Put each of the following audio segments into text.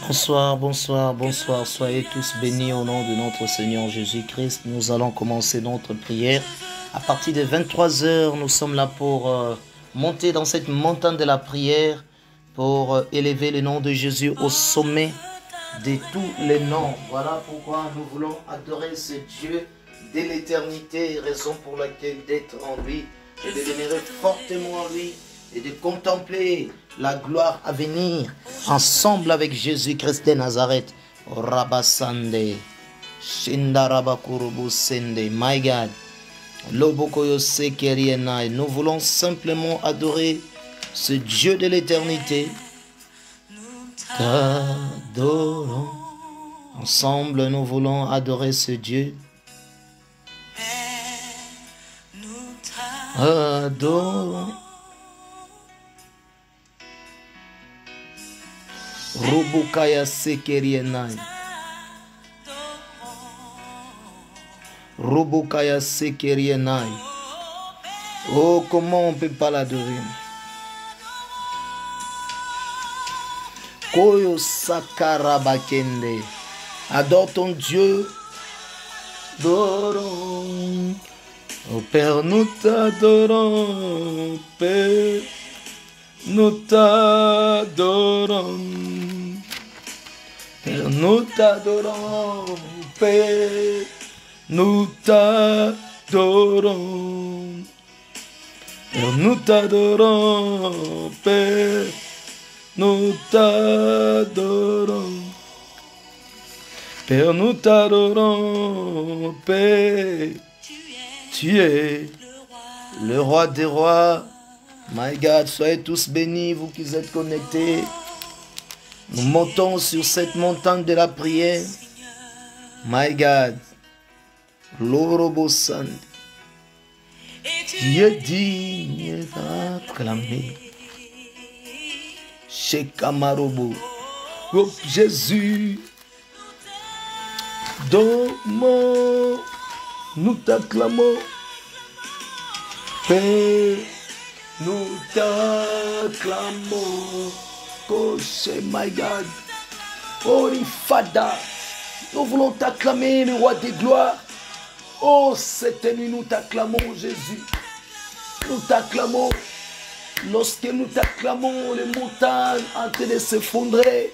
Bonsoir, bonsoir, bonsoir. Soyez tous bénis au nom de notre Seigneur Jésus-Christ. Nous allons commencer notre prière. À partir de 23 heures, nous sommes là pour monter dans cette montagne de la prière, pour élever le nom de Jésus au sommet de tous les noms. Voilà pourquoi nous voulons adorer ce Dieu de l'éternité, raison pour laquelle d'être en lui et de demeurer fortement en lui et de contempler la gloire à venir ensemble avec Jésus-Christ de Nazareth. Rabasande, Shindarabakurubu Sende, my God, Lobokoyo Sekerienai. Nous voulons simplement adorer ce Dieu de l'éternité. T'adorons. Ensemble, nous voulons adorer ce Dieu. Adorons. Robokaya Sekerienai. Robokaya Sekerienai. Oh, comment on ne peut pas l'adorer? Koyo Sakarabakende. Adore ton Dieu. Adorons. Oh Père, nous t'adorons. Père, nous t'adorons. Père, nous t'adorons. Père, nous t'adorons. Père, nous t'adorons. Père, nous t'adorons. Père, nous t'adorons. Père, tu es le roi des rois. My God, soyez tous bénis, vous qui êtes connectés. Nous montons sur cette montagne de la prière. My God, l'Orobosan. Dieu digne d'acclamer. Chez Kamarobo. Oh Jésus, donne-moi, nous t'acclamons. Père, nous t'acclamons. Oh, my God. Oh, Ifada. Nous voulons t'acclamer, le roi des gloires. Oh, cette nuit, nous t'acclamons, Jésus. Nous t'acclamons. Lorsque nous t'acclamons, les montagnes en train de s'effondrer.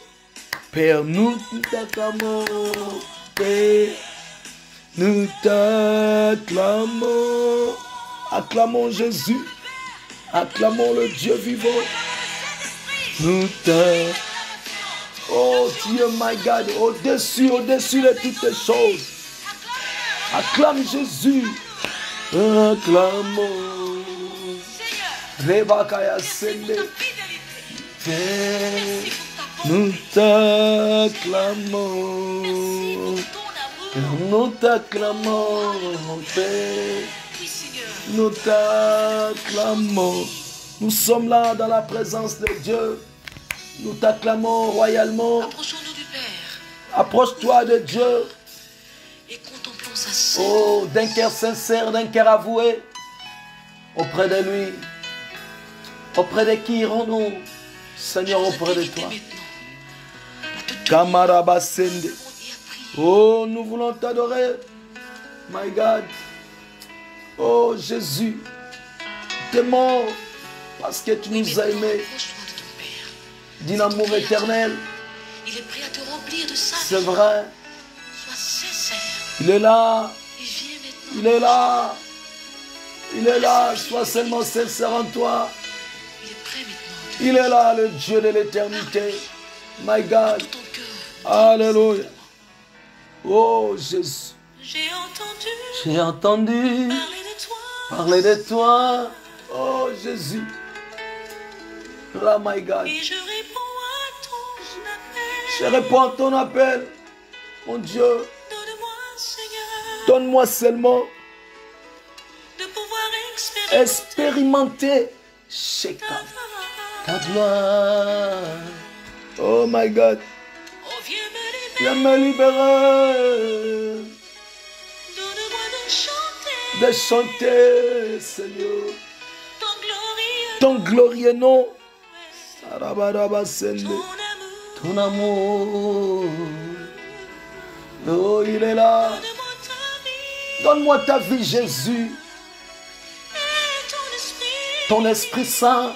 Père, nous t'acclamons. Père, nous t'acclamons. Acclamons Jésus. Acclamons le Dieu vivant. Nous t'acclamons. Oh Dieu, my God, au-dessus de toutes les choses. Acclame Jésus. Acclamons. Rebakaya Sende. Nous t'acclamons. Nous t'acclamons, Père. Nous t'acclamons. Nous sommes là dans la présence de Dieu. Nous t'acclamons royalement. Approchons-nous du Père. Approche-toi de Dieu. Et contemplons sa sainte. Oh, d'un cœur sincère, d'un cœur avoué. Auprès de lui. Auprès de qui irons-nous? Seigneur, auprès de toi. Kamarabasende. Oh, nous voulons t'adorer. My God. Oh, Jésus. Tu es mort parce que tu nous as aimés. D'un amour éternel. Il est prêt à te remplir de sa vie. C'est vrai. Sois sincère. Il est là. Et viens maintenant. Il est là. Il est là. Sois seulement sincère en toi. Il est prêt maintenant. Il est là, le Dieu de l'éternité. My God. Tout ton cœur. Alléluia. Oh Jésus. J'ai J'ai entendu entendu parler de toi. parler de toi. Oh Jésus. Là, my God. Et je réponds à ton appel. Je réponds à ton appel. Mon Dieu. Donne-moi, Seigneur, Donne-moi seulement de pouvoir expérimenter Sheka, ta gloire. Oh my God. Oh, viens me Viens me libérer. Donne-moi De chanter, Seigneur. ton glorieux Ton glorieux nom. ton amour ton amour. Oh, il est là. Donne-moi ta vie Donne-moi ta vie, Jésus. et Ton Esprit Saint.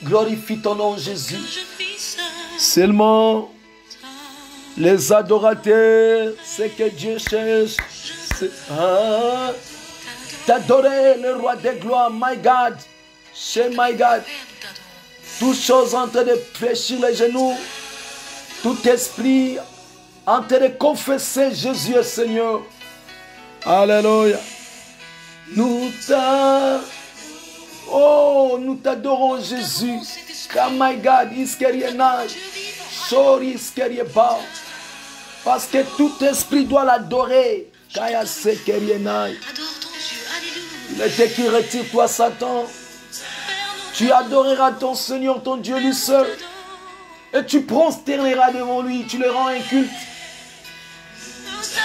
Glorifie ton nom, Jésus. je puisse Seulement les adorateurs, c'est que Dieu cherche. T'adorer le roi des gloires, my God. Chez my God. Toute chose en train de fléchir les genoux. Tout esprit en train de confesser Jésus est Seigneur. Alléluia. Nous t'adorons Jésus. Car my God, iskerienai. Shori iskerieba. Parce que tout esprit doit l'adorer. Kaya sekerienai. Adore ton Dieu, alléluia. Il est écrit, retire-toi Satan. Tu adoreras ton Seigneur, ton Dieu lui seul. Et tu prosterneras devant lui. Tu le rends un culte.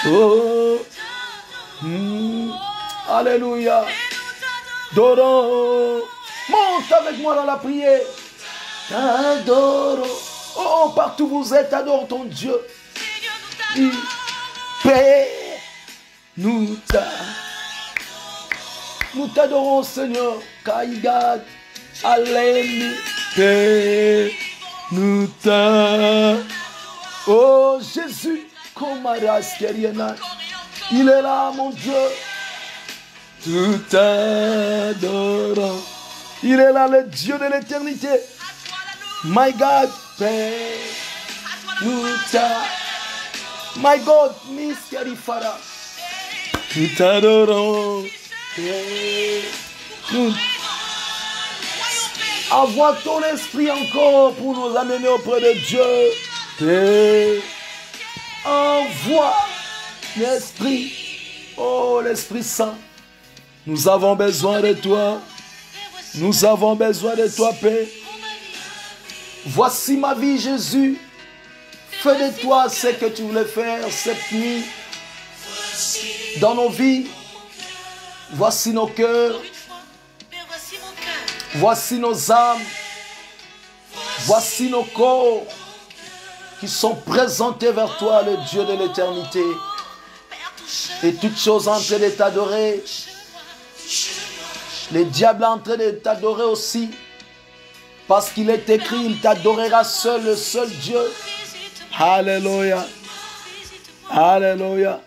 Oh. Alléluia. Doro. Monte avec moi dans la prière. T'adore. Oh, partout où vous êtes, adore ton Dieu. Paix. Nous t'adorons, Seigneur. Kaïgad. Alléluia. Paix. Nous t'adorons. Oh, Jésus. Il est là, mon Dieu. Tout t'adorons. Il est là, le Dieu de l'éternité. My God, Père, nous My God, Miss Karifara. Nous t'adorons. Nous envoie ton esprit encore pour nous amener auprès de Dieu. Père, envoie l'esprit. Oh, l'Esprit Saint. Nous avons besoin de toi. Nous avons besoin de toi, Père. Voici ma vie, Jésus. Fais de toi ce que tu voulais faire cette nuit dans nos vies. Voici nos cœurs. Voici mon cœur. Voici nos âmes. Voici nos corps qui sont présentés vers toi, le Dieu de l'éternité. Et toutes choses en train de t'adorer. Le diable est en train de t'adorer aussi. Parce qu'il est écrit, il t'adorera seul, le seul Dieu. Alléluia. Alléluia.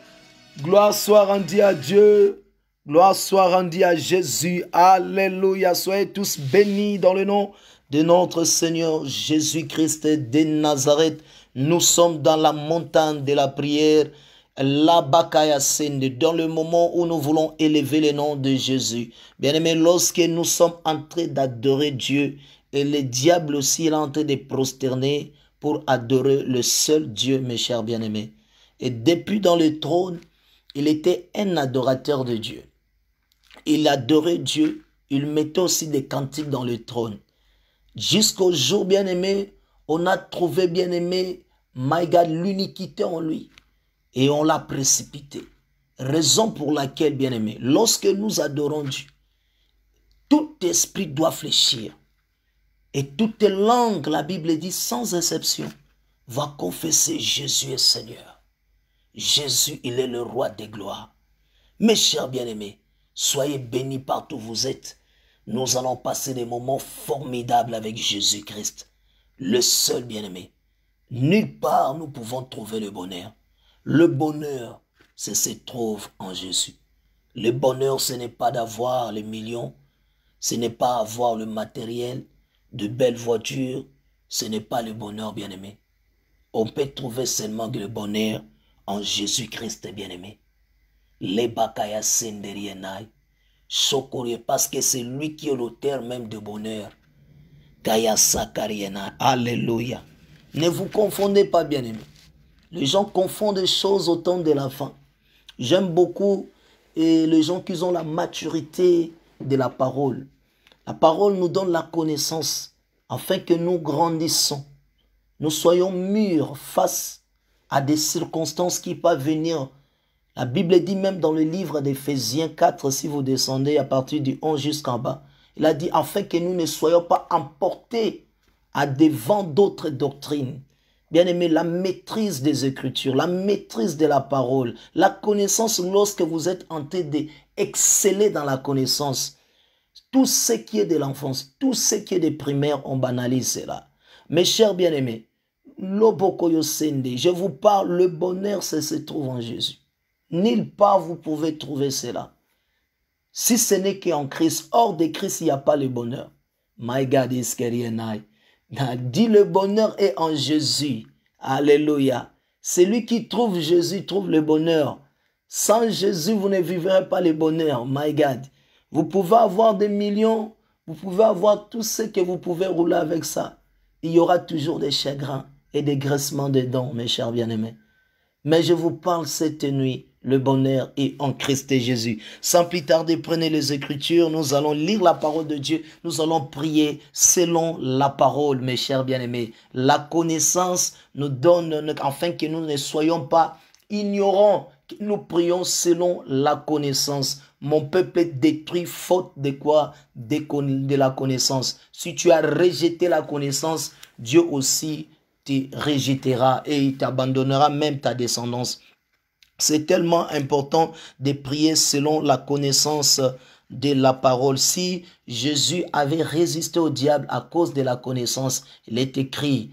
Gloire soit rendue à Dieu. Gloire soit rendue à Jésus. Alléluia. Soyez tous bénis dans le nom de notre Seigneur Jésus-Christ de Nazareth. Nous sommes dans la montagne de la prière. Dans le moment où nous voulons élever le nom de Jésus. Bien-aimés, lorsque nous sommes en train d'adorer Dieu, et le diable aussi est en train de prosterner pour adorer le seul Dieu, mes chers bien-aimés. Et depuis dans le trône, il était un adorateur de Dieu. Il adorait Dieu, il mettait aussi des cantiques dans le trône. Jusqu'au jour, bien-aimé, on a trouvé, bien-aimé, my God, l'uniquité en lui. Et on l'a précipité. Raison pour laquelle, bien-aimé, lorsque nous adorons Dieu, tout esprit doit fléchir. Et toute langue, la Bible dit sans exception, va confesser Jésus est Seigneur. Jésus, il est le roi des gloires. Mes chers bien-aimés, soyez bénis partout où vous êtes. Nous allons passer des moments formidables avec Jésus-Christ, le seul bien-aimé. Nulle part nous pouvons trouver le bonheur. Le bonheur, c'est se trouve en Jésus. Le bonheur, ce n'est pas d'avoir les millions, ce n'est pas avoir le matériel, de belles voitures, ce n'est pas le bonheur, bien-aimé. On peut trouver seulement le bonheur en Jésus-Christ, bien-aimé. Les bakaya senderienai, chokorie, parce que c'est lui qui est l'auteur même de bonheur. Kaya sakarienai, alléluia. Ne vous confondez pas, bien-aimé. Les gens confondent des choses au temps de la fin. J'aime beaucoup les gens qui ont la maturité de la parole. La parole nous donne la connaissance afin que nous grandissons. Nous soyons mûrs face à des circonstances qui peuvent venir. La Bible dit même dans le livre d'Éphésiens 4, si vous descendez à partir du 11 jusqu'en bas, il a dit afin que nous ne soyons pas emportés à des vents d'autres doctrines. Bien-aimé, la maîtrise des Écritures, la maîtrise de la parole, la connaissance lorsque vous êtes en train d'exceller dans la connaissance. Tout ce qui est de l'enfance, tout ce qui est des primaires, on banalise cela. Mes chers bien-aimés, je vous parle, le bonheur, ça se trouve en Jésus. Nulle part vous pouvez trouver cela. Si ce n'est qu'en Christ, hors de Christ, il n'y a pas le bonheur. My God is carrying. Dit le bonheur est en Jésus. Alléluia. Celui qui trouve Jésus trouve le bonheur. Sans Jésus, vous ne vivrez pas le bonheur. My God. Vous pouvez avoir des millions. Vous pouvez avoir tout ce que vous pouvez rouler avec ça. Il y aura toujours des chagrins et des graissements de dents, mes chers bien-aimés. Mais je vous parle cette nuit. Le bonheur est en Christ et Jésus. Sans plus tarder, prenez les Écritures. Nous allons lire la parole de Dieu. Nous allons prier selon la parole, mes chers bien-aimés. La connaissance nous donne, afin que nous ne soyons pas ignorants. Nous prions selon la connaissance. Mon peuple est détruit faute de quoi? De la connaissance. Si tu as rejeté la connaissance, Dieu aussi te rejettera et il t'abandonnera même ta descendance. C'est tellement important de prier selon la connaissance de la parole. Si Jésus avait résisté au diable à cause de la connaissance, il est écrit,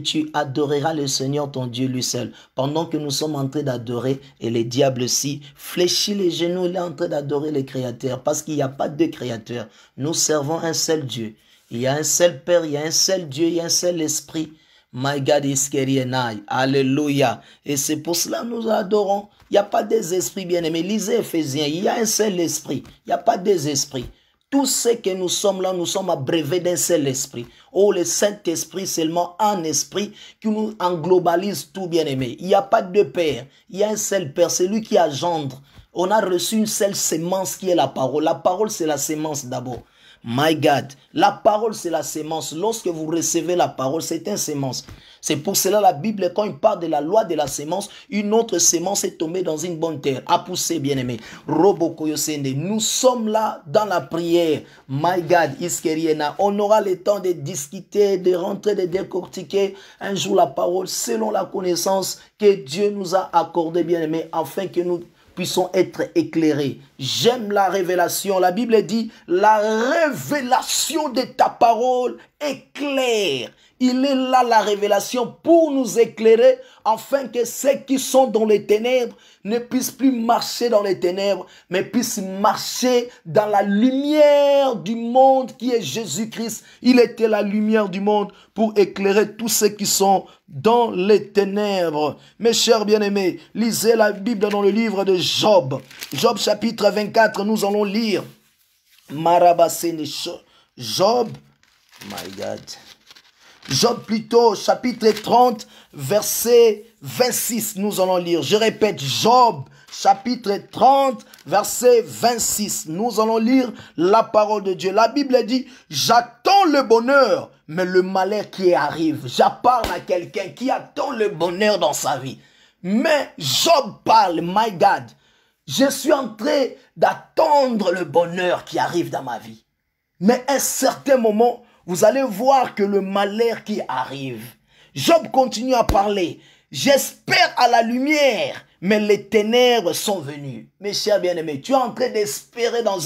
tu adoreras le Seigneur ton Dieu lui seul. Pendant que nous sommes en train d'adorer, et le diable aussi fléchit les genoux, il est en train d'adorer le Créateur, parce qu'il n'y a pas de Créateur. Nous servons un seul Dieu. Il y a un seul Père, il y a un seul Dieu, il y a un seul Esprit. My God is carrying. Alléluia. Et c'est pour cela que nous adorons. Il n'y a pas des esprits bien-aimés. Lisez Éphésiens. Il y a un seul esprit. Il n'y a pas des esprits. Tous ceux que nous sommes là, nous sommes abreuvés d'un seul esprit. Oh, le Saint-Esprit, seulement un esprit qui nous englobalise tout bien-aimé. Il n'y a pas de Père. Il y a un seul Père. C'est lui qui engendre. On a reçu une seule sémence qui est la parole. La parole, c'est la sémence d'abord. My God, la parole c'est la sémence. Lorsque vous recevez la parole, c'est une sémence. C'est pour cela la Bible, quand il parle de la loi de la sémence, une autre sémence est tombée dans une bonne terre, a poussé, bien aimé. Nous sommes là dans la prière. My God, Iskeriena. On aura le temps de discuter, de rentrer, de décortiquer un jour la parole selon la connaissance que Dieu nous a accordée, bien aimé, afin que nous puissons être éclairés. J'aime la révélation. La Bible dit, la révélation de ta parole éclaire. Il est là la révélation pour nous éclairer, afin que ceux qui sont dans les ténèbres ne puissent plus marcher dans les ténèbres, mais puissent marcher dans la lumière du monde qui est Jésus-Christ. Il était la lumière du monde pour éclairer tous ceux qui sont dans les ténèbres. Mes chers bien-aimés, lisez la Bible dans le livre de Job. Job chapitre 24, nous allons lire. Marabasene Job, my God. Job plutôt, chapitre 30, verset 26, nous allons lire. Je répète, Job, chapitre 30, verset 26. Nous allons lire la parole de Dieu. La Bible dit, j'attends le bonheur, mais le malheur qui arrive. J'apparle à quelqu'un qui attend le bonheur dans sa vie. Mais Job parle, my God, je suis en train d'attendre le bonheur qui arrive dans ma vie. Mais à un certain moment, vous allez voir que le malheur qui arrive. Job continue à parler. J'espère à la lumière, mais les ténèbres sont venues. Mes chers bien-aimés, tu es en train d'espérer dans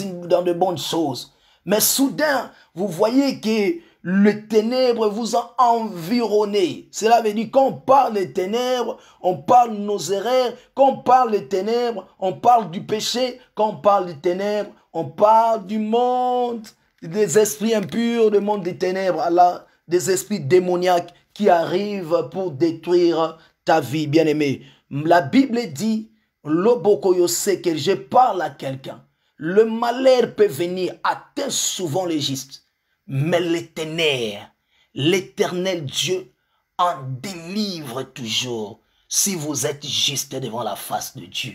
de bonnes choses. Mais soudain, vous voyez que les ténèbres vous ont environné. Cela veut dire quand on parle des ténèbres, on parle de nos erreurs. Quand on parle des ténèbres, on parle du péché. Quand on parle des ténèbres, on parle du monde, des esprits impurs, du monde des ténèbres, Allah, des esprits démoniaques qui arrivent pour détruire ta vie, bien-aimé. La Bible dit, Lobokoyo sait que je parle à quelqu'un. Le malheur peut venir, atteint souvent les justes. Mais les ténèbres, l'éternel Dieu en délivre toujours si vous êtes juste devant la face de Dieu.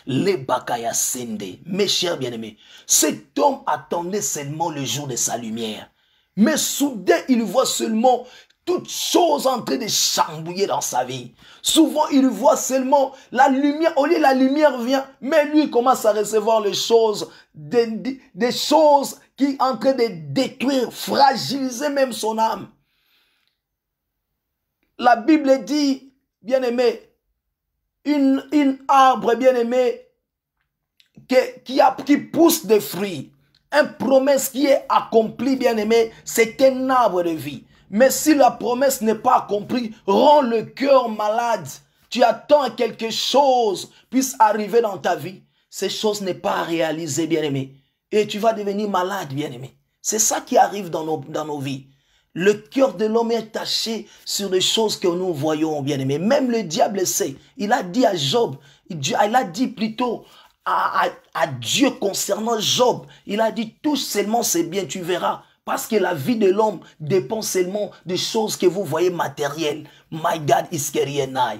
Les Bakaya Sende, mes chers bien-aimés, cet homme attendait seulement le jour de sa lumière. Mais soudain, il voit seulement toutes choses en train de chambouiller dans sa vie. Souvent, il voit seulement la lumière. Au lieu la lumière vient, mais lui commence à recevoir les choses, des choses qui sont en train de détruire, fragiliser même son âme. la Bible dit, bien-aimé, une arbre, bien-aimé, qui pousse des fruits. Une promesse qui est accomplie, bien-aimé, c'est un arbre de vie. Mais si la promesse n'est pas accomplie, rend le cœur malade. Tu attends que quelque chose puisse arriver dans ta vie. Ces choses n'est pas réalisées, bien-aimé. Et tu vas devenir malade, bien-aimé. C'est ça qui arrive dans nos vies. Le cœur de l'homme est taché sur les choses que nous voyons, bien-aimé. Même le diable sait. Il a dit à Job, il a dit plutôt à Dieu concernant Job. Il a dit, touche seulement c'est bien, tu verras. Parce que la vie de l'homme dépend seulement des choses que vous voyez matérielles. My God is Kerienai.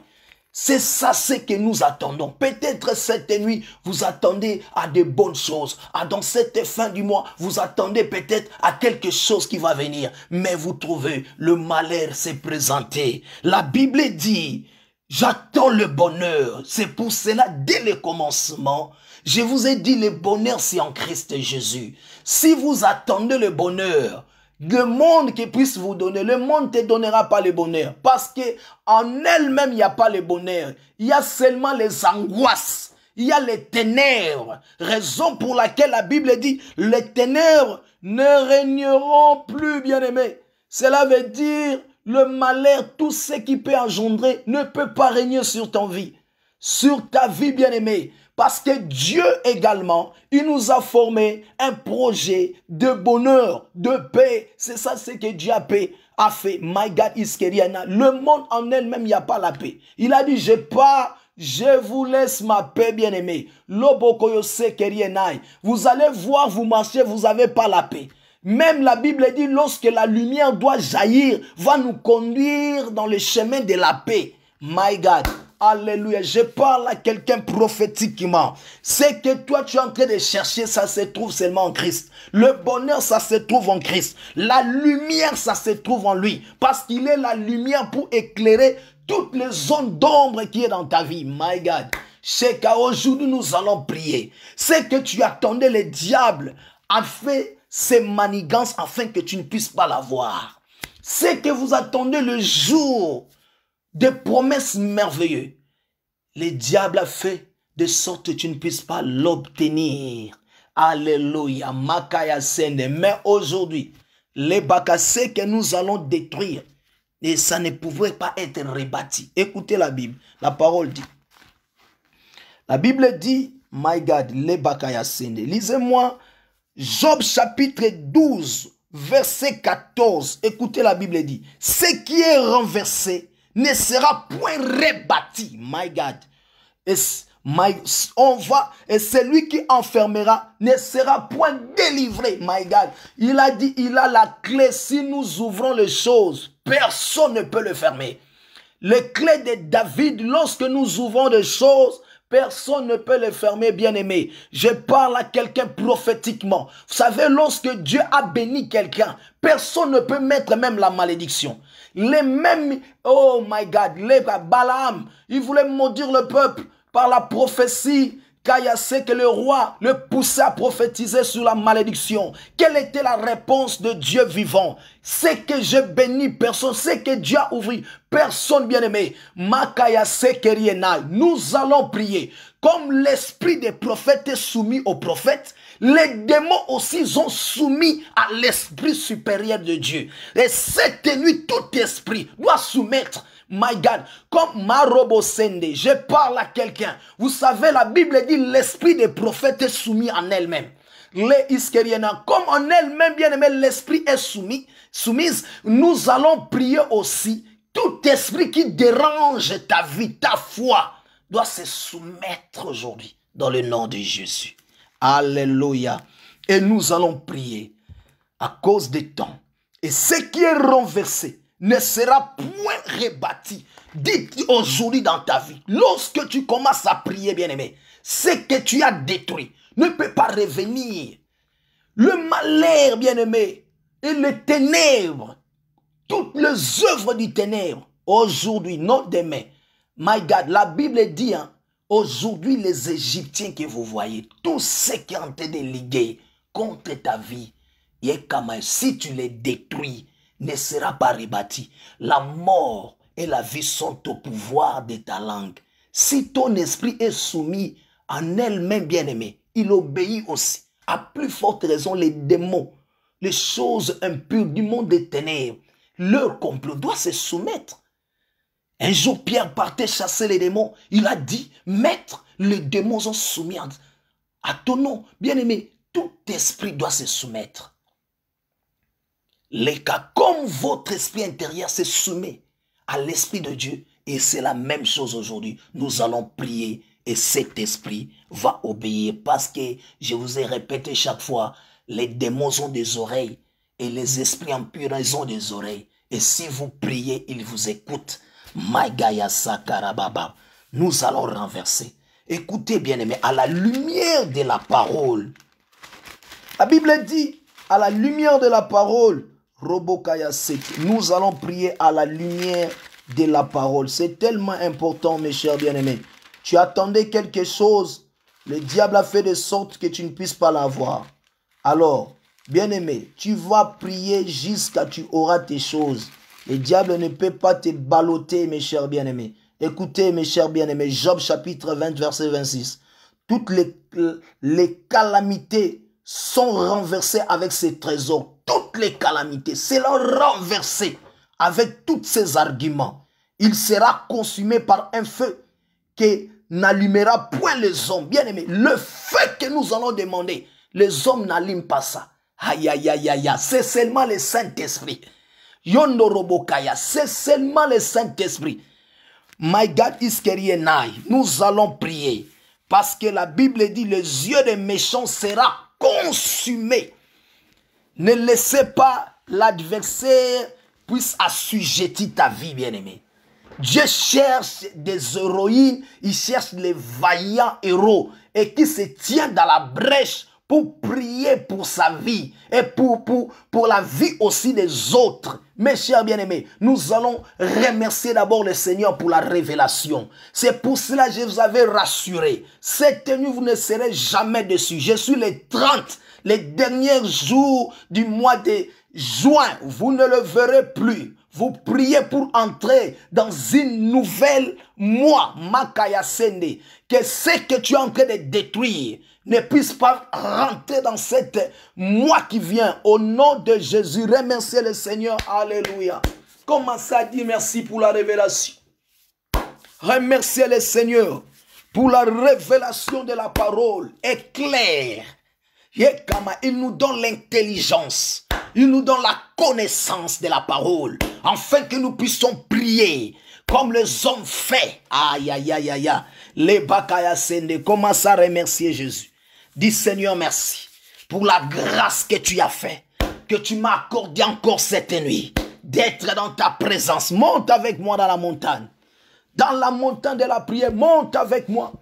C'est ça ce que nous attendons. Peut-être cette nuit, vous attendez à de bonnes choses. Dans cette fin du mois, vous attendez peut-être à quelque chose qui va venir. Mais vous trouvez, le malheur s'est présenté. La Bible dit, j'attends le bonheur. C'est pour cela, dès le commencement, je vous ai dit, le bonheur, c'est en Christ Jésus. Si vous attendez le bonheur, le monde qui puisse vous donner, le monde ne te donnera pas le bonheur. Parce que en elle-même, il n'y a pas le bonheur. Il y a seulement les angoisses. Il y a les ténèbres. Raison pour laquelle la Bible dit, les ténèbres ne régneront plus, bien-aimés. Cela veut dire, le malheur, tout ce qui peut engendrer, ne peut pas régner sur ton vie. Sur ta vie, bien-aimée. Parce que Dieu également, il nous a formé un projet de bonheur, de paix. C'est ça ce que Dieu a fait. My God is Keriana. Le monde en elle-même, il n'y a pas la paix. Il a dit, je vous laisse ma paix, bien-aimé. Lobokoyose Kerienai. Vous allez voir, vous marchez, vous n'avez pas la paix. Même la Bible dit, lorsque la lumière doit jaillir, va nous conduire dans le chemin de la paix. My God. Alléluia, je parle à quelqu'un prophétiquement. C'est que toi tu es en train de chercher, ça se trouve seulement en Christ. Le bonheur, ça se trouve en Christ. La lumière, ça se trouve en lui. Parce qu'il est la lumière pour éclairer toutes les zones d'ombre qui est dans ta vie. My God. C'est qu'aujourd'hui nous allons prier. C'est que tu attendais le diable a fait ses manigances afin que tu ne puisses pas l'avoir. C'est que vous attendez le jour des promesses merveilleuses. Le diable a fait de sorte que tu ne puisses pas l'obtenir. Alléluia. Makaya Sende. Mais aujourd'hui, les bakassés que nous allons détruire, et ça ne pouvait pas être rebâti. Écoutez la Bible. La parole dit. La Bible dit, my God, les bakaya Sende. Lisez-moi Job chapitre 12, verset 14. Écoutez la Bible dit. Ce qui est renversé ne sera point rebâti, my God. Et celui qui enfermera ne sera point délivré, my God. Il a dit, il a la clé. Si nous ouvrons les choses, personne ne peut le fermer. Les clés de David, lorsque nous ouvrons des choses, personne ne peut les fermer, bien-aimé. Je parle à quelqu'un prophétiquement. Vous savez, lorsque Dieu a béni quelqu'un, personne ne peut mettre même la malédiction. Les mêmes, oh my God, les Balaam, il voulait maudire le peuple par la prophétie. Kayase que le roi le poussait à prophétiser sur la malédiction. Quelle était la réponse de Dieu vivant? C'est que je bénis personne, c'est que Dieu a ouvert personne, bien-aimé. Makayase Kerienai. Nous allons prier. Comme l'esprit des prophètes est soumis aux prophètes, les démons aussi sont soumis à l'esprit supérieur de Dieu. Et cette nuit, tout esprit doit soumettre. My God, comme Marobo Sende, je parle à quelqu'un. Vous savez, la Bible dit l'esprit des prophètes est soumis en elle-même. Les Iskeriena, comme en elle-même, bien aimé, l'esprit est soumise. Nous allons prier aussi. Tout esprit qui dérange ta vie, ta foi, doit se soumettre aujourd'hui dans le nom de Jésus. Alléluia. Et nous allons prier à cause des temps. Et ce qui est renversé ne sera point rebâti. Dites aujourd'hui dans ta vie, lorsque tu commences à prier, bien-aimé, ce que tu as détruit ne peut pas revenir. Le malheur, bien-aimé, et les ténèbres, toutes les œuvres du ténèbre, aujourd'hui, non demain. My God, la Bible dit, hein, aujourd'hui, les Égyptiens que vous voyez, tous ceux qui ont été ligués contre ta vie, si tu les détruis, ne sera pas rebâti. La mort et la vie sont au pouvoir de ta langue. Si ton esprit est soumis en elle-même, bien-aimé, il obéit aussi. À plus forte raison, les démons, les choses impures du monde des ténèbres, leur complot doit se soumettre. Un jour, Pierre partait chasser les démons. Il a dit, Maître, les démons sont soumis à ton nom. Bien-aimé, tout esprit doit se soumettre. Les cas, comme votre esprit intérieur se soumet à l'esprit de Dieu, et c'est la même chose aujourd'hui. Nous allons prier et cet esprit va obéir parce que, je vous ai répété chaque fois, les démons ont des oreilles et les esprits impurs ont des oreilles. Et si vous priez, ils vous écoutent. Maïgaya Sakarababa. Nous allons renverser. Écoutez bien aimé, à la lumière de la parole. La Bible dit, à la lumière de la parole, Robokaya Seki. Nous allons prier à la lumière de la parole. C'est tellement important, mes chers bien-aimés. Tu attendais quelque chose, le diable a fait de sorte que tu ne puisses pas l'avoir. Alors, bien-aimé, tu vas prier jusqu'à ce que tu auras tes choses. Le diable ne peut pas te balloter, mes chers bien-aimés. Écoutez, mes chers bien-aimés, Job chapitre 20, verset 26. Toutes les calamités sont renversées avec ses trésors. Toutes les calamités seront renversées avec tous ses arguments. Il sera consumé par un feu qui n'allumera point les hommes. Bien-aimés, le feu que nous allons demander, les hommes n'allument pas ça. Aïe, aïe, aïe, aïe, c'est seulement le Saint-Esprit. Yondorobokaya, c'est seulement le Saint-Esprit. My God is Kerienai. Nous allons prier. Parce que la Bible dit, les yeux des méchants sera consumés. Ne laissez pas l'adversaire puisse assujettir ta vie, bien-aimé. Dieu cherche des héroïnes, il cherche les vaillants héros et qui se tiennent dans la brèche pour prier pour sa vie et pour la vie aussi des autres. Mes chers bien-aimés, nous allons remercier d'abord le Seigneur pour la révélation. C'est pour cela que je vous avais rassuré. Cette nuit, vous ne serez jamais déçus. Je suis les 30, les derniers jours du mois de juin. Vous ne le verrez plus. Vous priez pour entrer dans une nouvelle mois, Makaya Sende, que ce que tu es en train de détruire ne puisse pas rentrer dans cette mois qui vient. Au nom de Jésus, remerciez le Seigneur. Alléluia. Commencez à dire merci pour la révélation. Remerciez le Seigneur pour la révélation de la parole. Est claire. Il nous donne l'intelligence. Il nous donne la connaissance de la parole. Afin que nous puissions prier comme les hommes fait. Aïe, aïe, aïe, aïe, aïe. Les bakaya sende. Commence à remercier Jésus. Dis Seigneur merci pour la grâce que tu as fait. Que tu m'as accordé encore cette nuit. D'être dans ta présence. Monte avec moi dans la montagne. Dans la montagne de la prière. Monte avec moi.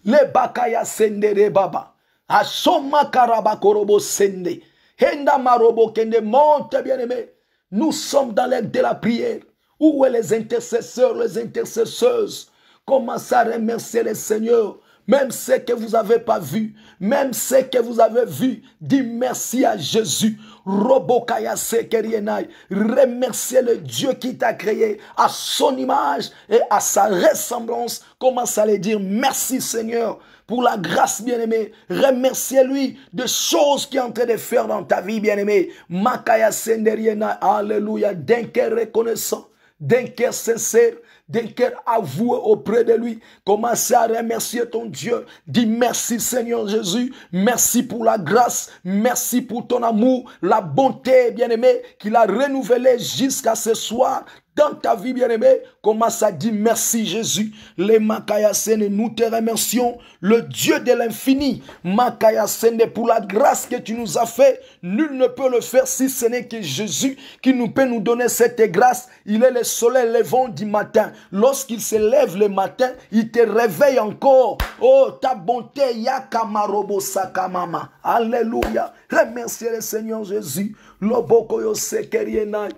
Les bakaya sende de baba. Ashoma karabakorobo sende. Henda marobo kende. Monte bien-aimé. Nous sommes dans l'aide de la prière. Où est les intercesseurs, les intercesseuses? Commencez à remercier le Seigneur. Même ce que vous n'avez pas vu, même ce que vous avez vu, dis merci à Jésus. Robokaya sekerienai. Remerciez le Dieu qui t'a créé à son image et à sa ressemblance. Commencez à lui dire merci Seigneur pour la grâce bien-aimée. Remerciez-lui de choses qu'il est en train de faire dans ta vie bien-aimée. Makaya senderienai. Alléluia. D'un cœur reconnaissant, d'un cœur sincère, d'un cœur avoué auprès de lui. Commencez à remercier ton Dieu. Dis merci Seigneur Jésus. Merci pour la grâce. Merci pour ton amour. La bonté bien-aimée qu'il a renouvelée jusqu'à ce soir. Dans ta vie bien-aimée, commence à dire merci Jésus. Les Makaya Sende, nous te remercions. Le Dieu de l'infini, Makaya Sende, pour la grâce que tu nous as fait. Nul ne peut le faire si ce n'est que Jésus qui nous peut nous donner cette grâce. Il est le soleil levant du matin. Lorsqu'il se lève le matin, il te réveille encore. Oh, ta bonté, Yakamarobo Sakamama. Alléluia. Remerciez le Seigneur Jésus. Lobokoyo Sekerienai.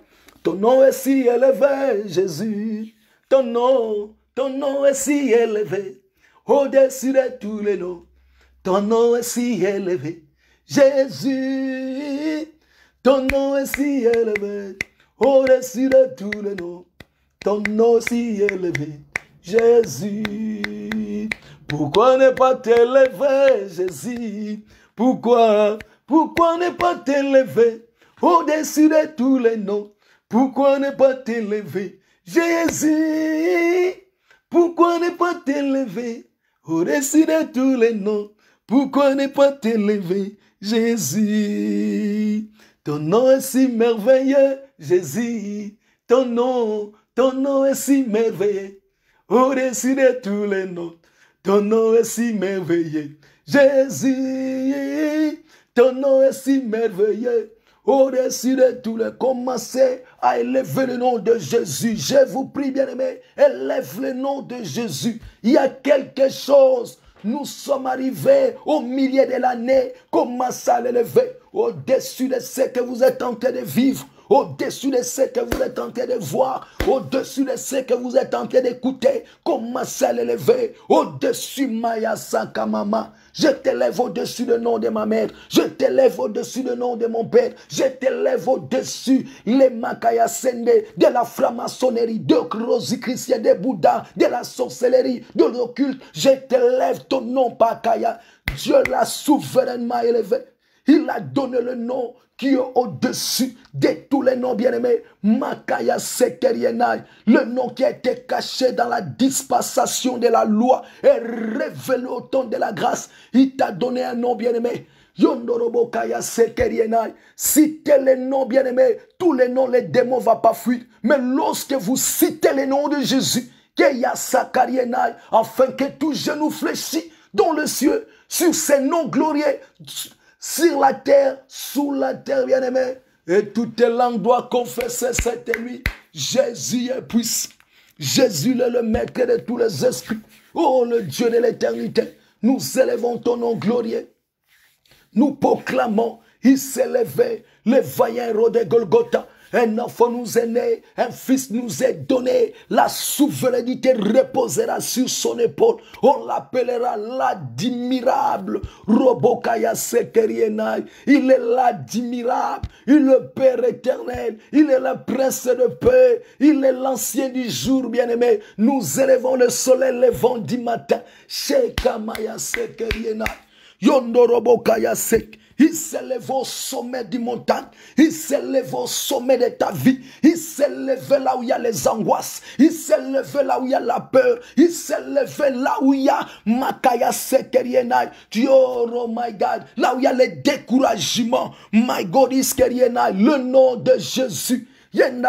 Ton nom est si élevé, Jésus. Ton nom est si élevé. Au-dessus de tous les noms. Ton nom est si élevé, Jésus. Ton nom est si élevé. Au-dessus de tous les noms. ton nom si élevé, Jésus. Pourquoi ne pas t'élever, Jésus? Pourquoi ne pas t'élever au-dessus de tous les noms? Pourquoi ne pas t'élever, Jésus? Pourquoi ne pas t'élever au-dessus de tous les noms? Pourquoi ne pas t'élever, Jésus? Ton nom est si merveilleux, Jésus. Ton nom est si merveilleux au-dessus de tous les noms. Ton nom est si merveilleux, Jésus. Ton nom est si merveilleux au-dessus de tous les. Commencez à élever le nom de Jésus. Je vous prie, bien-aimés, élève le nom de Jésus. Il y a quelque chose. Nous sommes arrivés au milieu de l'année. Commencez à l'élever au-dessus de ce que vous êtes en train de vivre. Au-dessus de ce que vous êtes en train de voir, au-dessus de ce que vous êtes en train d'écouter, commencez à l'élever. Au-dessus, Maya Sakamama. Je t'élève au-dessus du nom de ma mère. Je t'élève au-dessus du nom de mon père. Je t'élève au-dessus les Makaya Sende, de la franc-maçonnerie, de Rosicruciens, de Bouddha, de la sorcellerie, de l'occulte. Je t'élève ton nom, Pakaya. Dieu l'a souverainement élevé. Il a donné le nom qui est au-dessus de tous les noms bien-aimés. Makaya Sekerienai, le nom qui a été caché dans la dispensation de la loi et révélé au temps de la grâce. Il t'a donné un nom bien-aimé. Yondorobo Kaya Sekerienai. Citez les noms bien-aimés. Tous les noms, les démons ne vont pas fuir. Mais lorsque vous citez les noms de Jésus, Keya Sakarienai, afin que tout genou fléchisse dans le ciel, sur ces noms glorieux, sur la terre, sous la terre, bien-aimé. Et toutes les langues doivent confesser cette nuit. Jésus est puissant. Jésus est le maître de tous les esprits. Oh, le Dieu de l'éternité. Nous élevons ton nom glorieux. Nous proclamons, il s'est levé, le vaillant héros de Golgotha. Un enfant nous est né, un fils nous est donné. La souveraineté reposera sur son épaule. On l'appellera l'admirable. Robokaya Sekerienai. Il est l'admirable. Il est le Père éternel. Il est le prince de paix. Il est l'ancien du jour, bien-aimé. Nous élevons le soleil levant du matin. Shekamaya Sekerienai. Yondorobokaya Sek. Il s'élève au sommet du montagne. Il s'élève au sommet de ta vie. Il s'élève là où il y a les angoisses. Il s'élève là où il y a la peur. Il s'élève là où il y a Makaya Sekerienai. Oh my God. Là où il y a les découragements. My God Iskerienai. Le nom de Jésus. Il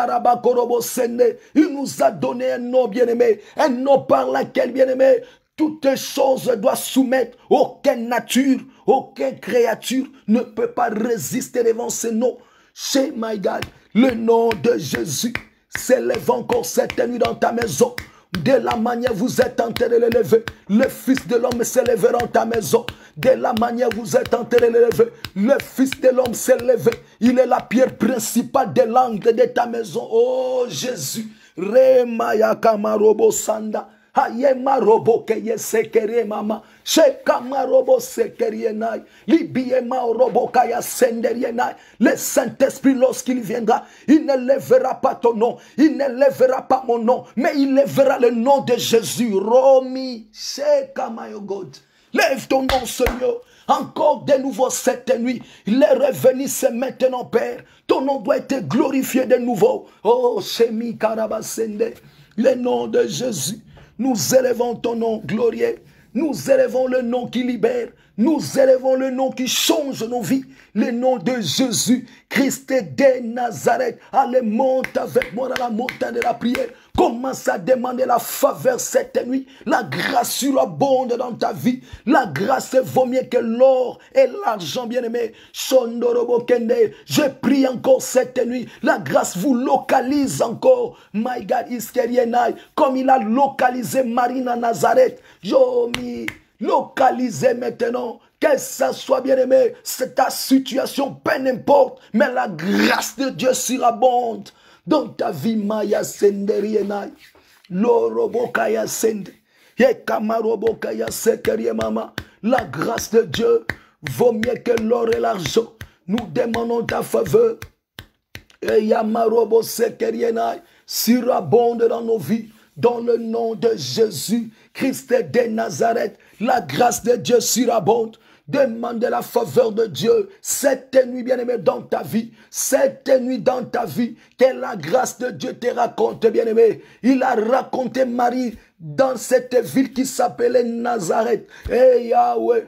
nous a donné un nom bien-aimé. Un nom par lequel, bien-aimé, toutes choses doivent soumettre. Aucune nature, aucune créature ne peut pas résister devant ce nom. Chez my God, le nom de Jésus s'élève encore cette nuit dans ta maison. De la manière vous êtes en train de l'élever, le Fils de l'homme s'élèvera dans ta maison. De la manière vous êtes en train de l'élever, le Fils de l'homme s'élève. Il est la pierre principale de l'angle de ta maison. Oh Jésus, Remaya Kamarobo Sanda. Ayema robo keye sekere mama, shekama robo sekerienai, libiema robo kaya senderienai. Le Saint-Esprit, lorsqu'il viendra, il ne lèvera pas ton nom, il ne lèvera pas mon nom, mais il lèvera le nom de Jésus. Romi, shekama yo God. Lève ton nom, Seigneur. Encore de nouveau cette nuit. Il est revenu, c'est maintenant, Père. Ton nom doit être glorifié de nouveau. Oh, Shemi Karabasende. Le nom de Jésus. Nous élevons ton nom glorieux. Nous élevons le nom qui libère. Nous élevons le nom qui change nos vies. Le nom de Jésus, Christ de Nazareth. Allez, monte avec moi dans la montagne de la prière. Commence à demander la faveur cette nuit. La grâce surabonde dans ta vie. La grâce vaut mieux que l'or et l'argent, bien-aimé. Je prie encore cette nuit. La grâce vous localise encore. My God, Iskerienai. Comme il a localisé Marina Nazareth. Yomi. Localisé maintenant, que ça soit bien-aimé, c'est ta situation, peu n'importe, mais la grâce de Dieu surabonde dans ta vie. Maya Senderienai, Lorobokaya Sende, Yekamarobokaya Sekerie Mama. La grâce de Dieu vaut mieux que l'or et l'argent. Nous demandons ta faveur. Eyamarobo Sekerienai. surabonde dans nos vies. Dans le nom de Jésus, Christ de Nazareth, la grâce de Dieu surabonde. Demande la faveur de Dieu cette nuit, bien-aimé, dans ta vie. Cette nuit dans ta vie, que la grâce de Dieu te raconte, bien-aimé. Il a raconté Marie dans cette ville qui s'appelait Nazareth. Eh Yahweh.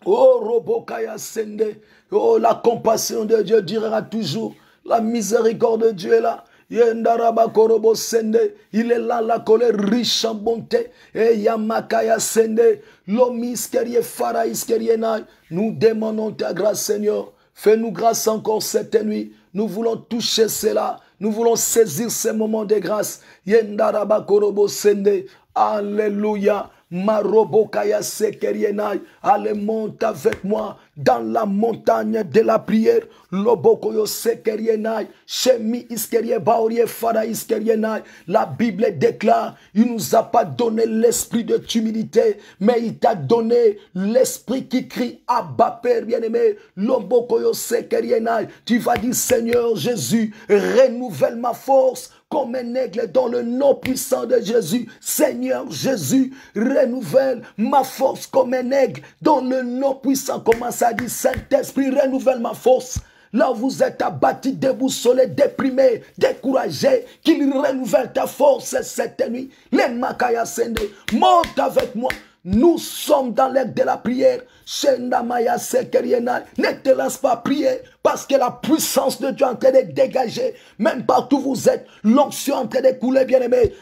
Oh, Robokaya Sende. Oh, la compassion de Dieu durera toujours. La miséricorde de Dieu est là. Yendaraba Korobo Sende, il est là, la colère riche en bonté. Et Yamakaya Sende, l'omiskerie faraïskerienai. Nous demandons ta grâce, Seigneur. Fais-nous grâce encore cette nuit. Nous voulons toucher cela. Nous voulons saisir ces moments de grâce. Yendaraba Korobo Sende, alléluia. Marobokaya sekerienai. Allez, monte avec moi dans la montagne de la prière. Lobokoyo sekerienai. Shemi iskerie baorie fara iskerienai. La Bible déclare, il nous a pas donné l'esprit de humilité, mais il t'a donné l'esprit qui crie Abba Père bien-aimé. Lobokoyo sekerienai. Tu vas dire, Seigneur Jésus, renouvelle ma force comme un aigle dans le nom puissant de Jésus. Seigneur Jésus, renouvelle ma force comme un aigle dans le nom puissant. Comment ça dit? Saint-Esprit, renouvelle ma force. Là où vous êtes abattu, déboussolé, déprimé, découragé, qu'il renouvelle ta force cette nuit. Les Makaya Sende, monte avec moi. Nous sommes dans l'aide de la prière. Ne te laisse pas prier parce que la puissance de Dieu est en train de dégager. Même partout où vous êtes, l'onction est en train de couler, bien-aimé.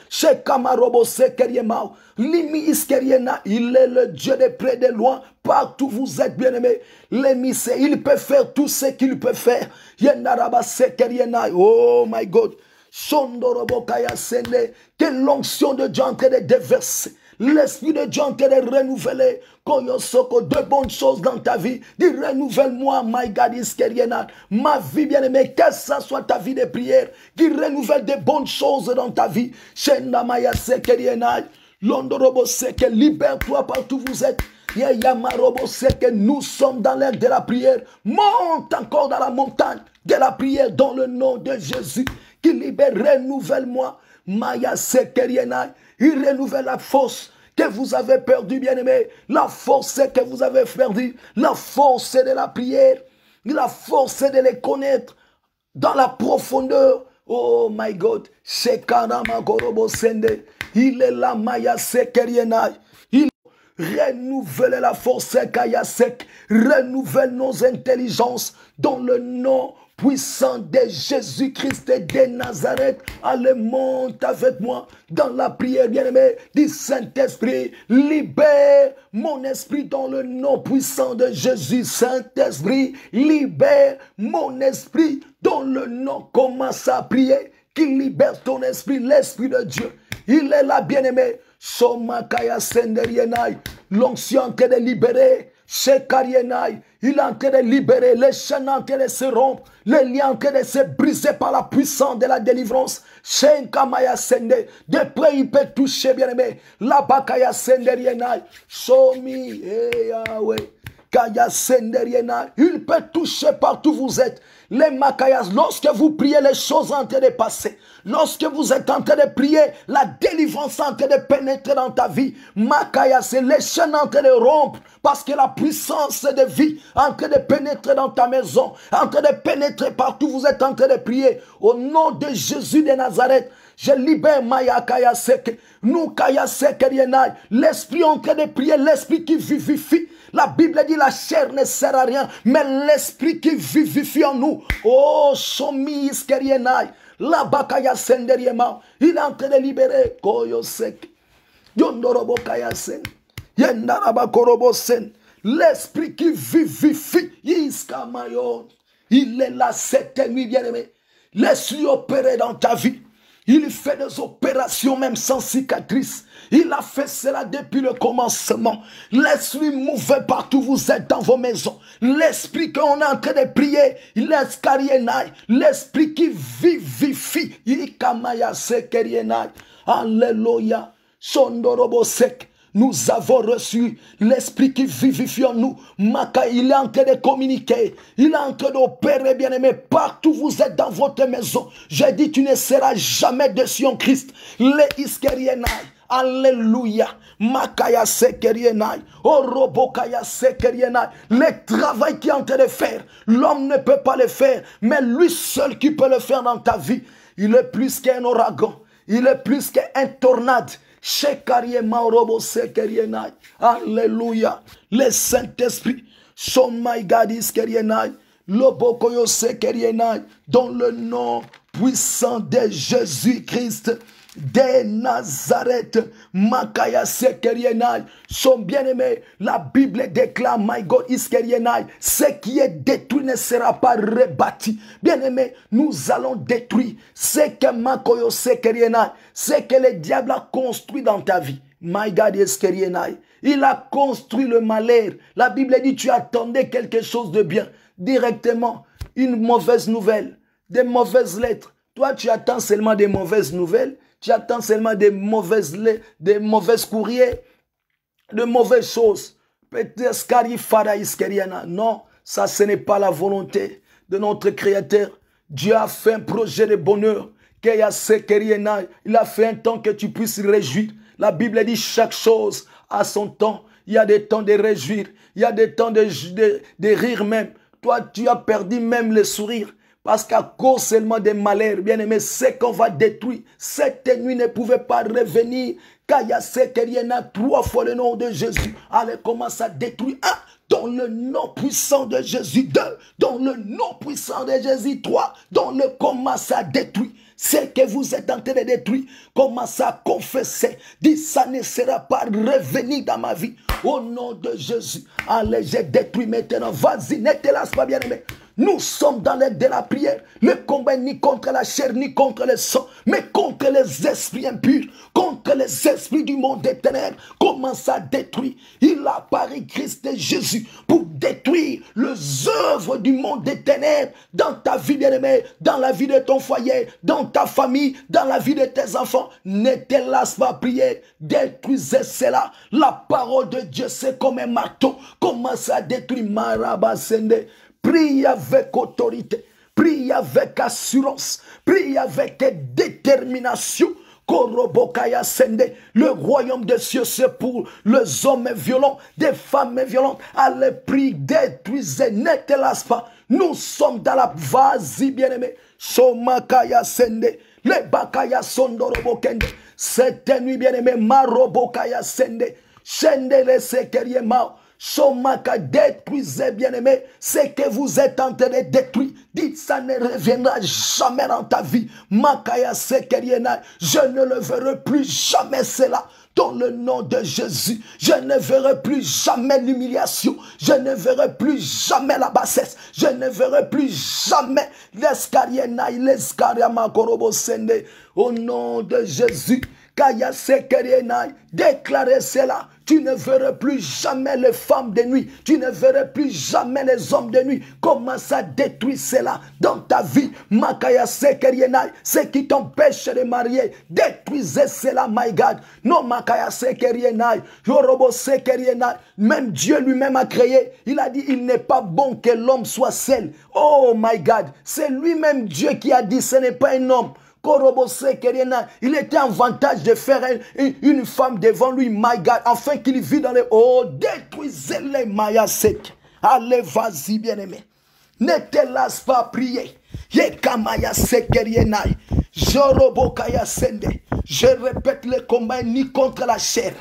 Il est le Dieu de près de loin. Partout où vous êtes, bien-aimé. Il peut faire tout ce qu'il peut faire. Oh my God. Que l'onction de Dieu est en train de déverser. L'Esprit de Dieu est en train de renouveler. De bonnes choses dans ta vie. Dis, renouvelle-moi, my God, ma vie bien-aimée, que ça soit ta vie de prière. Dis, renouvelle de bonnes choses dans ta vie. Libère-toi partout où vous êtes. Nous sommes dans l'air de la prière. Monte encore dans la montagne de la prière dans le nom de Jésus. Qui libère, renouvelle-moi. Maya Sekerienai. Il renouvelle la force que vous avez perdue, bien-aimé. La force que vous avez perdue. La force de la prière. La force de les connaître dans la profondeur. Oh my God. Shekarama Gorobo Sende. Il est là, Maya Sekerienai. Il renouvelle la force Kayasek. Renouvelle nos intelligences dans le nom puissant de Jésus-Christ de Nazareth. Allez, monte avec moi dans la prière, bien-aimé. Dis, Saint-Esprit, libère mon esprit dans le nom puissant de Jésus. Saint-Esprit, libère mon esprit dans le nom. Commence à prier. Qui libère ton esprit, l'esprit de Dieu. Il est là, bien-aimé. Somakaya Senderienai. L'onction en train de libérer. Shekarienai. Il est en train de libérer. Les chaînes en train de se rompre. Les liens en train de se briser par la puissance de la délivrance. Shenkamaya Sende. De près, il peut toucher, bien-aimé. La Bakaya Senderienai. Shomi. Yahweh. Kaya Senderienai. Il peut toucher partout où vous êtes. Les Makayas, lorsque vous priez, les choses sont en train de passer. Lorsque vous êtes en train de prier, la délivrance est en train de pénétrer dans ta vie. Makayas, les chaînes en train de rompre parce que la puissance de vie est en train de pénétrer dans ta maison, en train de pénétrer partout où vous êtes en train de prier. Au nom de Jésus de Nazareth, je libère Maya Kayasek, nous Kayasek Rienai, l'esprit en train de prier, l'esprit qui vivifie. La Bible dit la chair ne sert à rien, mais l'esprit qui vivifie en nous. Oh, Shomi Iskerienai, la Bakaya Senderiema, il est en train de libérer Koyosek, Yondorobo Kayasen, Yendaraba Korobosen, l'esprit qui vivifie, Iskamayon. Il est là cette nuit, bien-aimé. Laisse-lui opérer dans ta vie. Il fait des opérations même sans cicatrice. Il a fait cela depuis le commencement. Laisse-lui mouver partout où vous êtes dans vos maisons. L'esprit qu'on est en train de prier, l'esprit qui vivifie. Alléluia. Sondorobosek. Nous avons reçu l'esprit qui vivifie en nous. Maka, il est en train de communiquer. Il est en train d'opérer, bien-aimé. Partout où vous êtes dans votre maison. J'ai dit, tu ne seras jamais déçu en Christ. Les iskerienai. Alléluia. Makaya sekerienai. Orobokaya sekerienai. Le travail qu'il est en train de faire, l'homme ne peut pas le faire. Mais lui seul qui peut le faire dans ta vie. Il est plus qu'un ouragan. Il est plus qu'un tornade. Alléluia. Le Saint-Esprit. Son my God is kerienai. Lobokoyo sekerienai. Dans le nom puissant de Jésus-Christ de Nazareth, Makaya sekerienai. Son bien-aimé, la Bible déclare, my God is kerienai. Ce qui est détruit ne sera pas rebâti. Bien-aimé, nous allons détruire ce que Makoyo sekerienai, ce que le diable a construit dans ta vie. My God is kerienai. Il a construit le malheur. La Bible dit, tu attendais quelque chose de bien. Directement, une mauvaise nouvelle, des mauvaises lettres. Toi, tu attends seulement des mauvaises nouvelles. Tu attends seulement des mauvaises courriers, de mauvaises choses. Non, ça ce n'est pas la volonté de notre Créateur. Dieu a fait un projet de bonheur. Il a fait un temps que tu puisses réjouir. La Bible dit chaque chose a son temps. Il y a des temps de réjouir. Il y a des temps de rire même. Toi, tu as perdu même le sourire. Parce qu'à cause seulement des malheurs, bien aimé, c'est qu'on va détruire. Cette nuit ne pouvait pas revenir. Kaya sekeriena, 3 fois le nom de Jésus. Allez, commence à détruire. 1, dans le nom puissant de Jésus. 2, dans le nom puissant de Jésus. 3, dans le commence à détruire. C'est que vous êtes en train de détruire. Commence à confesser. Dis, ça ne sera pas revenu dans ma vie. Au nom de Jésus. Allez, j'ai détruit maintenant. Vas-y, ne te laisse pas, bien aimé. Nous sommes dans l'aide de la prière. Le combat ni contre la chair, ni contre le sang, mais contre les esprits impurs, contre les esprits du monde des ténèbres. Commence à détruire. Il a apparu Christ et Jésus pour détruire les œuvres du monde des ténèbres dans ta vie, bien-aimée, dans la vie de ton foyer, dans ta famille, dans la vie de tes enfants. Ne te lasse pas prier. Détruisez cela. La parole de Dieu, c'est comme un marteau. Commence à détruire Marabasende. Prie avec autorité, prie avec assurance, prie avec détermination. Korobokaya Sende, le royaume des cieux, c'est pour les hommes violents, des femmes violentes. Allez, prie, détruisez, ne te lasse pas. Nous sommes dans la vas-y, bien-aimé. Somakaya Sende, le Bakaya Sondorobokende. Cette nuit, bien-aimé, Marobokaya Sende, Sende le Sekeriema. Somaka, détruisez, bien-aimé, ce que vous êtes en train de détruire. Dites, ça ne reviendra jamais dans ta vie. Makaya sekeriena, je ne le verrai plus jamais cela. Dans le nom de Jésus, je ne verrai plus jamais l'humiliation. Je ne verrai plus jamais la bassesse. Je ne verrai plus jamais l'escariena, l'escariamakorobo-sende. Au nom de Jésus, Kaya sekeriena, déclarez cela. Tu ne verras plus jamais les femmes de nuit. Tu ne verras plus jamais les hommes de nuit. Commence à détruire cela dans ta vie. Makaya sekerienai, ce qui t'empêche de marier. Détruisez cela, my God. Non, Makaya sekerienai, Yorobo sekerienai. Même Dieu lui-même a créé. Il a dit, il n'est pas bon que l'homme soit seul. Oh, my God. C'est lui-même Dieu qui a dit, ce n'est pas un homme. Il était en avantage de faire une femme devant lui, my God, afin qu'il vit dans les... Oh, détruisez-les, Maya sec. Allez, vas-y, bien-aimé. Ne te lasse pas prier. Yekamaya sekerienai. Jorobokaya sende. Je répète, le combat ni contre la chair,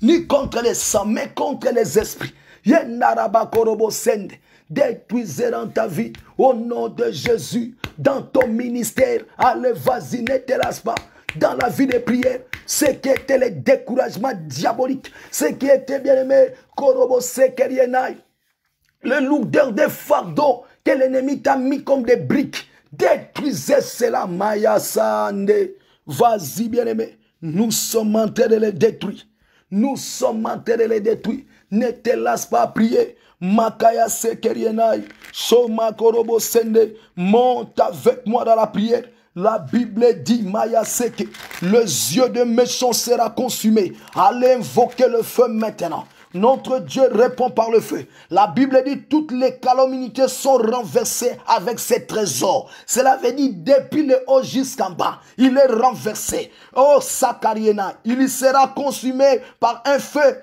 ni contre le sang, mais contre les esprits. Yenarabakorobo sende. Détruisez dans ta vie, au nom de Jésus, dans ton ministère. Allez, vas-y, ne te lasse pas. Dans la vie de prière, ce qui était le découragement diabolique, ce qui était, bien aimé, Korobo Sekerienai, le lourdeur des fardeaux que l'ennemi t'a mis comme des briques. Détruisez cela, Maya Sande. Vas-y, bien aimé, nous sommes en train de les détruire. Nous sommes en train de les détruire. Ne te lasse pas prier. Makaya sekerienai, Soma korobo sende, monte avec moi dans la prière. La Bible dit, Maya Seke, le yeux de méchant sera consumé. Allez invoquer le feu maintenant. Notre Dieu répond par le feu. La Bible dit toutes les calomnies sont renversées avec ses trésors. Cela veut dire depuis le haut jusqu'en bas. Il est renversé. Oh Sakariena, il sera consumé par un feu.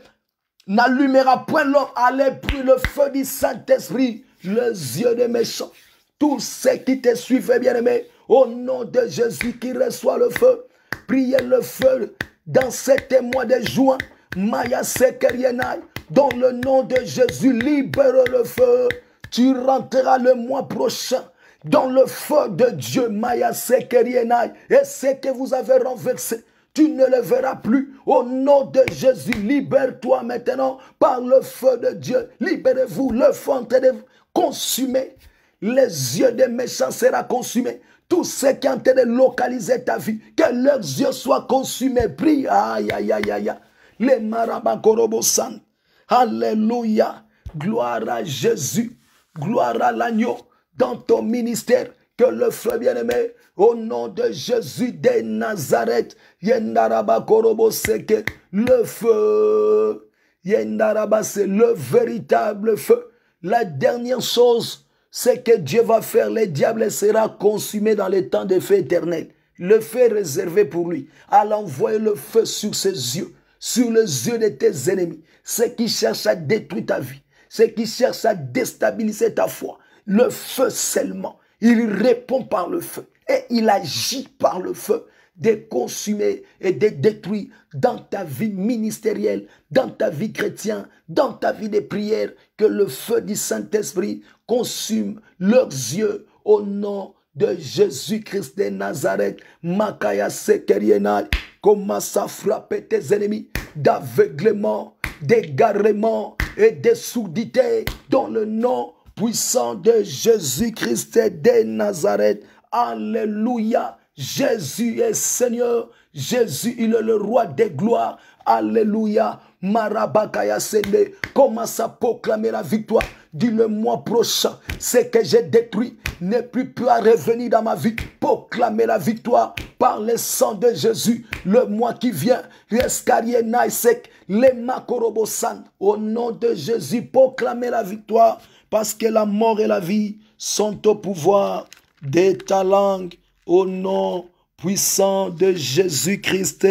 N'allumera point l'homme à l'esprit le feu du Saint-Esprit. Les yeux des méchants. Tous ceux qui te suivent, bien-aimés, au nom de Jésus qui reçoit le feu. Priez le feu dans cet mois de juin. Maya Sekerienai, dans le nom de Jésus, libère le feu. Tu rentreras le mois prochain dans le feu de Dieu, Maya Sekerienai. Et ce que vous avez renversé, tu ne le verras plus. Au nom de Jésus, libère-toi maintenant par le feu de Dieu. Libérez-vous, le feu en train de consumer. Les yeux des méchants seront consumés. Tous ceux qui ont train de localiser ta vie, que leurs yeux soient consumés. Prie, aïe, aïe, aïe, aïe. Les marabakorobosan. Alléluia. Gloire à Jésus. Gloire à l'agneau dans ton ministère. Que le feu bien-aimé, au nom de Jésus de Nazareth, Yendarabakorobo-seke, le feu. Yendaraba, c'est le véritable feu. La dernière chose, c'est que Dieu va faire. Le diable sera consumé dans les temps de feu éternel. Le feu est réservé pour lui. Alors envoyer le feu sur ses yeux, sur les yeux de tes ennemis. Ceux qui cherchent à détruire ta vie, ceux qui cherchent à déstabiliser ta foi. Le feu seulement. Il répond par le feu. Et il agit par le feu. De consumer et de détruire dans ta vie ministérielle, dans ta vie chrétienne, dans ta vie de prière. Que le feu du Saint-Esprit consume leurs yeux au nom de Jésus-Christ de Nazareth. Makaya Sekerienai, commence à frapper tes ennemis d'aveuglement, d'égarement et de sourdité dans le nom puissant de Jésus-Christ de Nazareth. Alléluia. Jésus est Seigneur. Jésus, il est le roi des gloires. Alléluia. Marabakaya Sende. Commence à proclamer la victoire. Dis le mois prochain, ce que j'ai détruit n'est plus à revenir dans ma vie. Proclamer la victoire par le sang de Jésus. Le mois qui vient, au nom de Jésus, proclamer la victoire. Parce que la mort et la vie sont au pouvoir de ta langue. Au nom puissant de Jésus-Christ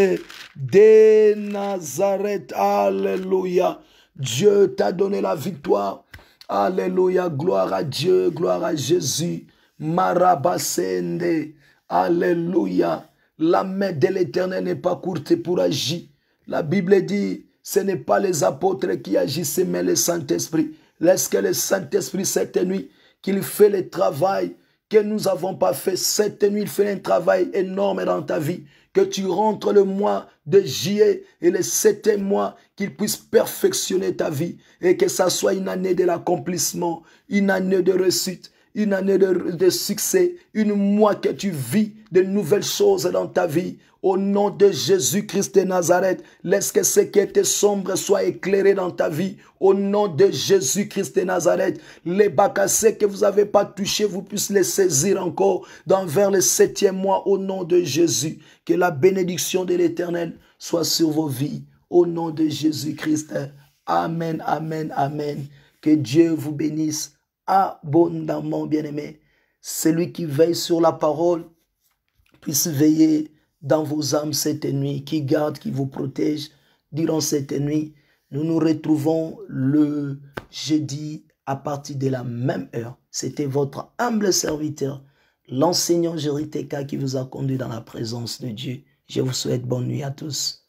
de Nazareth. Alléluia. Dieu t'a donné la victoire. Alléluia. Gloire à Dieu. Gloire à Jésus. Marabasende. Alléluia. La main de l'Éternel n'est pas courte pour agir. La Bible dit, ce n'est pas les apôtres qui agissaient, mais le Saint-Esprit. Laisse que le Saint-Esprit cette nuit, qu'il fait le travail que nous n'avons pas fait. Cette nuit, il fait un travail énorme dans ta vie. Que tu rentres le mois de juillet et le 7e mois, qu'il puisse perfectionner ta vie. Et que ça soit une année de l'accomplissement, une année de réussite, une année de succès, une mois que tu vis de nouvelles choses dans ta vie. Au nom de Jésus-Christ de Nazareth, laisse que ce qui était sombre soit éclairé dans ta vie. Au nom de Jésus-Christ de Nazareth, les bacassés que vous n'avez pas touchés, vous puissiez les saisir encore vers le 7e mois. Au nom de Jésus, que la bénédiction de l'Éternel soit sur vos vies. Au nom de Jésus-Christ. Amen, amen, amen. Que Dieu vous bénisse abondamment, bien-aimé. Celui qui veille sur la parole puisse veiller dans vos âmes cette nuit, qui garde, qui vous protège durant cette nuit. Nous nous retrouvons le jeudi à partir de la même heure. C'était votre humble serviteur, l'enseignant Jerry Teka, qui vous a conduit dans la présence de Dieu. Je vous souhaite bonne nuit à tous.